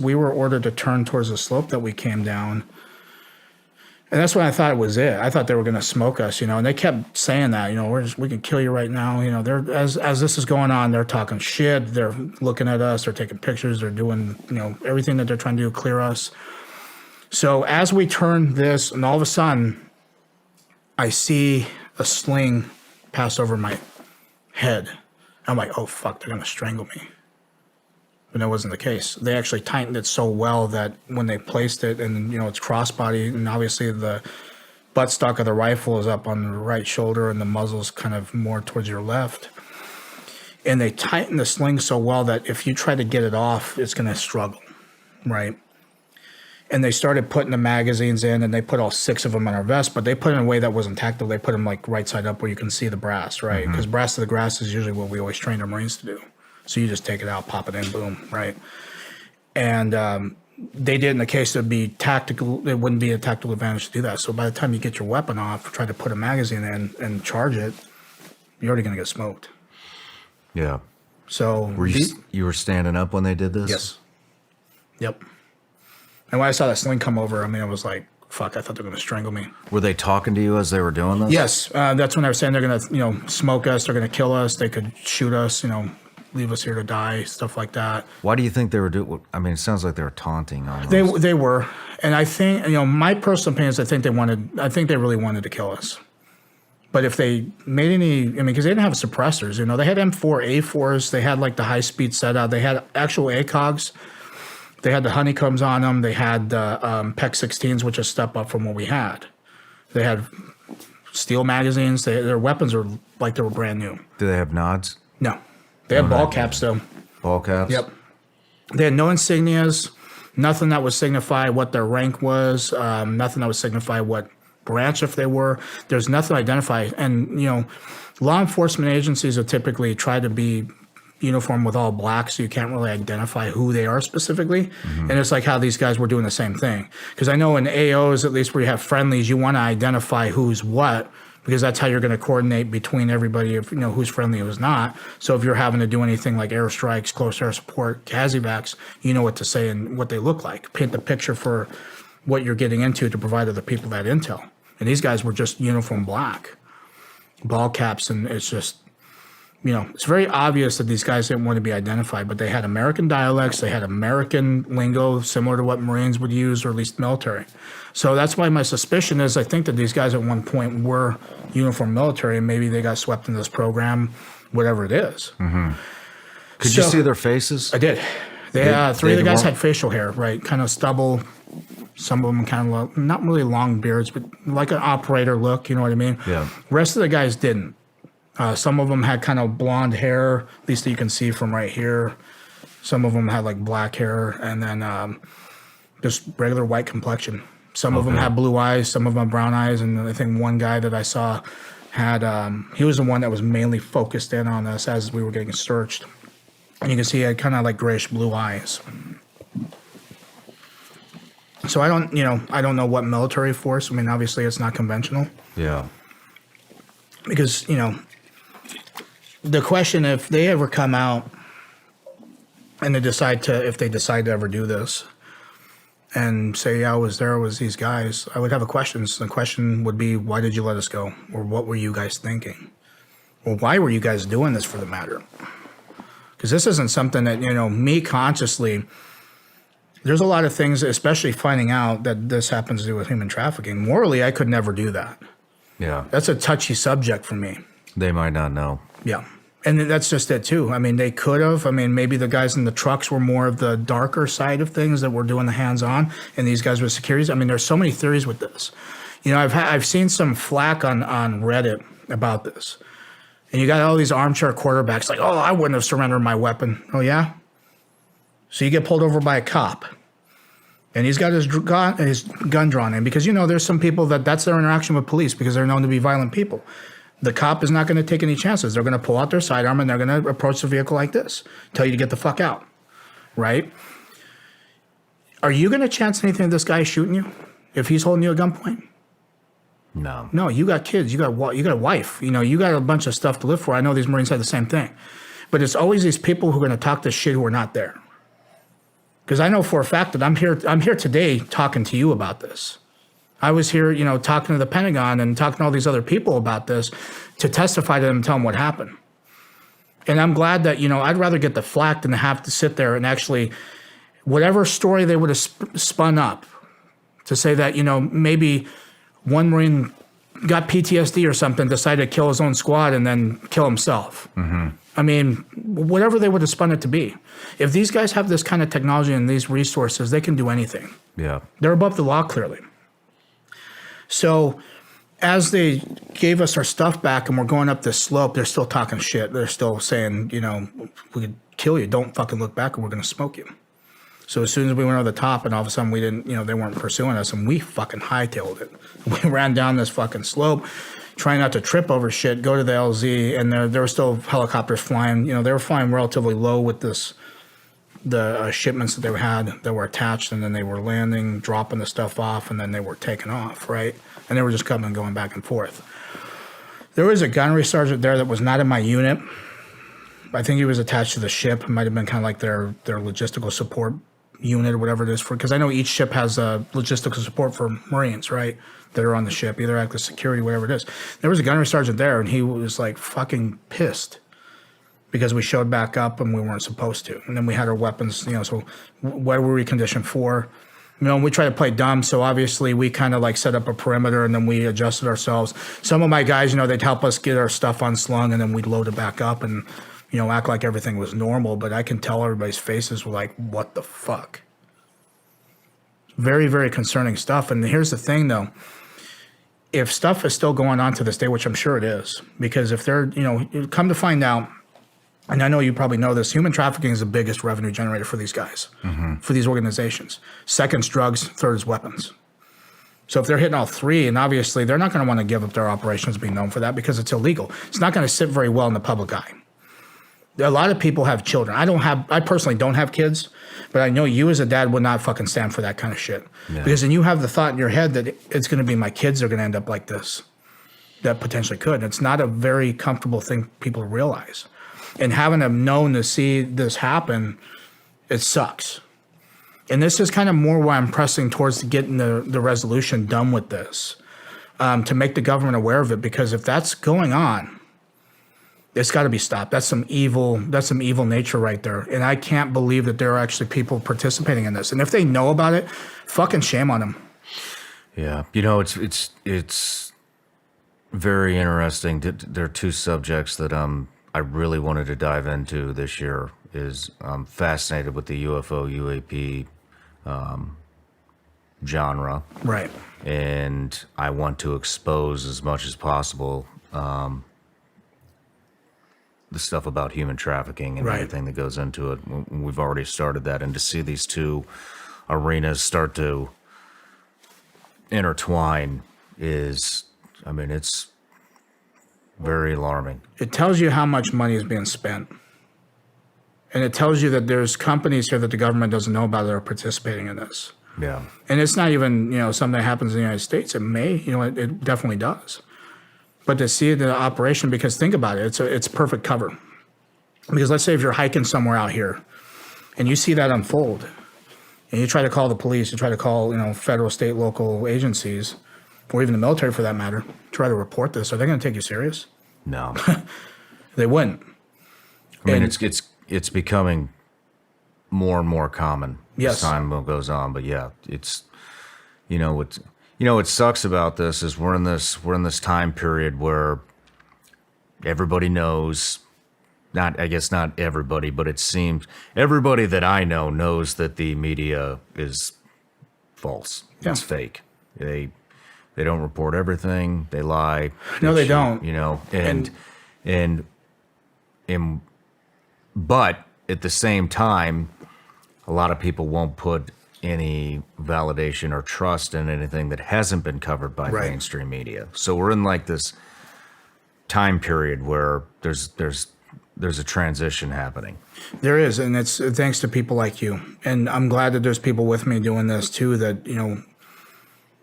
We were ordered to turn towards the slope that we came down. And that's when I thought it was it. I thought they were going to smoke us, and they kept saying that, we can kill you right now. They're as this is going on, they're talking shit. They're looking at us. They're taking pictures. They're doing, everything that they're trying to do to clear us. So as we turn this, and all of a sudden, I see a sling pass over my head. I'm like, oh, fuck, they're going to strangle me. But that wasn't the case. They actually tightened it so well that when they placed it, and it's crossbody, and obviously the buttstock of the rifle is up on the right shoulder, and the muzzle's kind of more towards your left. And they tightened the sling so well that if you try to get it off, it's going to struggle, right? And they started putting the magazines in, and they put all 6 of them in our vest, but they put it in a way that wasn't tactile. They put them like right side up where you can see the brass, right? Because brass to the grass is usually what we always train our Marines to do. So you just take it out, pop it in, boom, right? And they did in the case it would be tactical. It wouldn't be a tactical advantage to do that. So by the time you get your weapon off, try to put a magazine in and charge it, you're already going to get smoked. Yeah. So you were standing up when they did this? Yes. Yep. And when I saw that sling come over, I was like, fuck, I thought they were going to strangle me. Were they talking to you as they were doing this? Yes. That's when they were saying they're going to, smoke us. They're going to kill us. They could shoot us, leave us here to die, stuff like that. Why do you think they were doing? It sounds like they were taunting almost. They were, and I think my personal opinion is I think they really wanted to kill us. But if they made any, because they didn't have suppressors, they had M4 A4s, they had like the high speed setup, they had actual ACOGs, they had the honeycombs on them, they had the PEC 16s, which is a step up from what we had. They had steel magazines. Their weapons were like they were brand new. Do they have nods? No. They had ball caps, though. Ball caps? Yep. They had no insignias, nothing that would signify what their rank was, nothing that would signify what branch if they were. There's nothing to identify. And, law enforcement agencies will typically try to be uniform with all black, so you can't really identify who they are specifically. And it's like how these guys were doing the same thing. Because I know in AOs, at least where you have friendlies, you want to identify who's what, because that's how you're going to coordinate between everybody, if who's friendly and who's not. So if you're having to do anything like airstrikes, close air support, CASEVACs, you know what to say and what they look like. Paint the picture for what you're getting into to provide other people that intel. And these guys were just uniform black, ball caps, and it's just, it's very obvious that these guys didn't want to be identified, but they had American dialects, they had American lingo similar to what Marines would use, or at least military. So that's why my suspicion is I think that these guys at one point were uniform military, and maybe they got swept into this program, whatever it is. Could you see their faces? I did. Three of the guys had facial hair, right? Kind of stubble. Some of them kind of not really long beards, but like an operator look, you know what I mean? Yeah. The rest of the guys didn't. Some of them had kind of blonde hair, at least that you can see from right here. Some of them had like black hair, and then just regular white complexion. Some of them had blue eyes, some of them had brown eyes, and I think one guy that I saw had, he was the one that was mainly focused in on us as we were getting searched. And you can see he had kind of like grayish blue eyes. So I don't know what military force. Obviously it's not conventional. Yeah. Because, the question, if they ever come out and they decide to ever do this and say, yeah, I was there, it was these guys, I would have a question. So the question would be, why did you let us go? Or what were you guys thinking? Or why were you guys doing this, for the matter? Because this isn't something that, me consciously, there's a lot of things, especially finding out that this happens to do with human trafficking. Morally, I could never do that. Yeah. That's a touchy subject for me. They might not know. Yeah. And that's just it, too. They could have. Maybe the guys in the trucks were more of the darker side of things that were doing the hands-on, and these guys were securities. There's so many theories with this. I've seen some flack on Reddit about this. And you got all these armchair quarterbacks like, oh, I wouldn't have surrendered my weapon. Oh, yeah? So you get pulled over by a cop, and he's got his gun drawn in, because, there's some people that's their interaction with police, because they're known to be violent people. The cop is not going to take any chances. They're going to pull out their sidearm, and they're going to approach the vehicle like this, tell you to get the fuck out, right? Are you going to chance anything if this guy is shooting you, if he's holding you at gunpoint? No. No, you got kids, you got a wife, you got a bunch of stuff to live for. I know these Marines had the same thing. But it's always these people who are going to talk this shit who are not there. Because I know for a fact that I'm here today talking to you about this. I was here, talking to the Pentagon and talking to all these other people about this to testify to them and tell them what happened. And I'm glad that, I'd rather get the flack than to have to sit there and actually, whatever story they would have spun up to say that, maybe one Marine got PTSD or something, decided to kill his own squad and then kill himself. Mm-hmm. I mean, whatever they would have spun it to be. If these guys have this kind of technology and these resources, they can do anything. Yeah. They're above the law, clearly. So as they gave us our stuff back and we're going up this slope, they're still talking shit. They're still saying, we could kill you. Don't fucking look back or we're going to smoke you. So as soon as we went over the top and all of a sudden we didn't, they weren't pursuing us and we fucking hightailed it. We ran down this fucking slope, trying not to trip over shit, go to the LZ, and there were still helicopters flying. They were flying relatively low with the shipments that they had that were attached, and then they were landing, dropping the stuff off, and then they were taking off, right? And they were just coming and going back and forth. There was a gunnery sergeant there that was not in my unit. I think he was attached to the ship. It might have been kind of like their logistical support unit or whatever it is because I know each ship has a logistical support for Marines, right? That are on the ship, either active security, whatever it is. There was a gunnery sergeant there, and he was like fucking pissed because we showed back up and we weren't supposed to. And then we had our weapons, so what were we conditioned for? We tried to play dumb, so obviously we kind of like set up a perimeter and then we adjusted ourselves. Some of my guys, they'd help us get our stuff unslung and then we'd load it back up and, act like everything was normal. But I can tell everybody's faces were like, what the fuck? Very, very concerning stuff. And here's the thing, though. If stuff is still going on to this day, which I'm sure it is, because if they're, come to find out, and I know you probably know this, human trafficking is the biggest revenue generator for these guys, for these organizations. Second's drugs, third is weapons. So if they're hitting all three, and obviously they're not going to want to give up their operations being known for that because it's illegal. It's not going to sit very well in the public eye. A lot of people have children. I personally don't have kids, but I know you as a dad would not fucking stand for that kind of shit. Yeah. Because then you have the thought in your head that it's going to be my kids are going to end up like this. That potentially could. And it's not a very comfortable thing people realize. And having them known to see this happen, it sucks. And this is kind of more why I'm pressing towards getting the resolution done with this, to make the government aware of it. Because if that's going on, it's got to be stopped. That's some evil nature right there. And I can't believe that there are actually people participating in this. And if they know about it, fucking shame on them. Yeah. It's very interesting. There are two subjects that I really wanted to dive into this year. I'm fascinated with the UFO, UAP genre. Right. And I want to expose as much as possible the stuff about human trafficking and everything that goes into it. We've already started that. And to see these two arenas start to intertwine it's very alarming. It tells you how much money is being spent. And it tells you that there's companies here that the government doesn't know about that are participating in this. Yeah. And it's not even, something that happens in the United States. It may, it definitely does. But to see the operation, because think about it, it's perfect cover. Because let's say if you're hiking somewhere out here and you see that unfold and you try to call the police, you try to call, federal, state, local agencies, or even the military for that matter, try to report this, are they going to take you serious? No. They wouldn't. I mean, it's becoming more and more common as time goes on. But yeah, it's what sucks about this is we're in this time period where everybody knows, not everybody, but it seems everybody that I know knows that the media is false. Yeah. It's fake. They don't report everything. They lie. No, they don't. But at the same time, a lot of people won't put any validation or trust in anything that hasn't been covered by mainstream media. So we're in like this time period where there's a transition happening. There is, and it's thanks to people like you. And I'm glad that there's people with me doing this too that,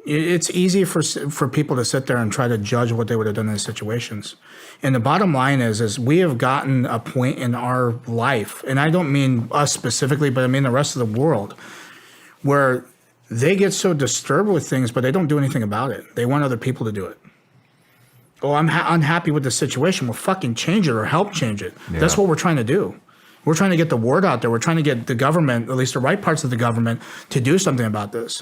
It's easy for people to sit there and try to judge what they would have done in these situations. And the bottom line is we have gotten a point in our life, and I don't mean us specifically, but I mean the rest of the world, where they get so disturbed with things, but they don't do anything about it. They want other people to do it. Oh, I'm unhappy with the situation. Well, fucking change it or help change it. Yeah. That's what we're trying to do. We're trying to get the word out there. We're trying to get the government, at least the right parts of the government, to do something about this.